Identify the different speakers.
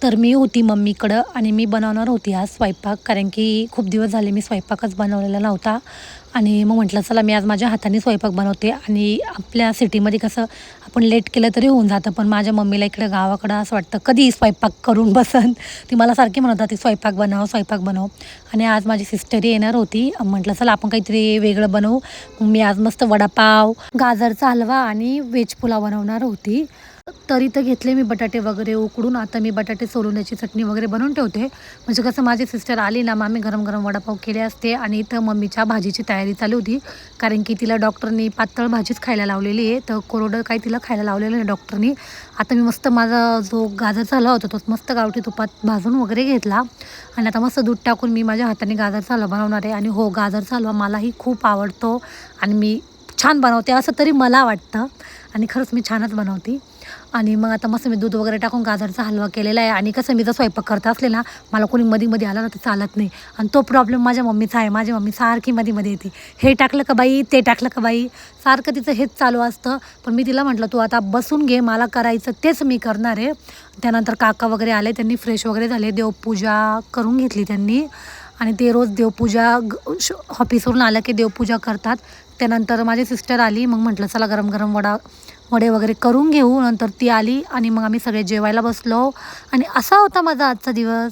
Speaker 1: तर मी होती मम्मीकडं आणि मी बनवणार होती आज स्वयंपाक, कारण की खूप दिवस झाले मी स्वयंपाकच बनवलेला नव्हता. आणि मग म्हटलं चला मी आज माझ्या हाताने स्वयंपाक बनवते. आणि आपल्या सिटीमध्ये कसं आपण लेट केलं तरी होऊन जातं, पण माझ्या मम्मीला इकडे गावाकडं असं वाटतं कधी स्वयंपाक करून बसन. ती मला सारखी म्हणत होती स्वयंपाक बनव, स्वयंपाक बनव. आणि आज माझी सिस्टरही येणार होती. म्हटलं चला आपण काहीतरी वेगळं बनवू. मग मी आज मस्त वडापाव, गाजरचा हलवा आणि व्हेज पुलाव बनवणार होती. तर इथं घेतले मी बटाटे वगैरे उकडून. आता मी बटाटे सोलून चटणी वगैरे बनवून ठेवते. म्हणजे कसं माझी सिस्टर आली ना, मग आम्ही गरम-गरम वडापाव केले असते. आणि इथं मम्मीच्या भाजीची तयारी चालू होती. कारण की तिला डॉक्टरनी पातळ भाजीच खायला लावलेली आहे. तर कोरडं काही तिला खायला लावलेलं नाही डॉक्टरनी. आता मी मस्त माझा जो गाजरचा हलवा होता तो मस्त गावठी तुपात भाजून वगैरे घेतला. आणि आता मस्त दूध टाकून मी माझ्या हाताने गाजरचा हलवा बनवणार आहे. आणि हो, गाजरचा हलवा मलाही खूप आवडतो आणि मी छान बनवते असं तरी मला वाटतं. आणि खरंच मी छानच बनवते. आणि मग आता मस्त मी दूध वगैरे टाकून गाजरचा हलवा केलेला आहे. आणि कसं मी जर स्वयंपाक करत असले ना, मला कोणी मध्ये-मध्ये आलं ना तर चालत नाही. आणि तो प्रॉब्लेम माझ्या मम्मीचा आहे. माझी मम्मी सारखी मध्ये-मध्ये येते. हे टाकलं का बाई, ते टाकलं का बाई, सारखं तिचं हेच चालू असतं. पण मी तिला म्हटलं, "तू आता बसून घे, मला करायचं तेच मी करणार आहे." त्यानंतर काका वगैरे आले, त्यांनी फ्रेश वगैरे झाले, देवपूजा करून घेतली त्यांनी. आणि ते रोज देवपूजा ऑफिसवरून आलं की देवपूजा करतात. त्यानंतर माझी सिस्टर आली. मग म्हटलं चला गरम-गरम वडे वगैरे करून घेऊ. नंतर ती आली आणि मग आम्ही सगळे जेवायला बसलो. आणि असा होता माझा आजचा दिवस.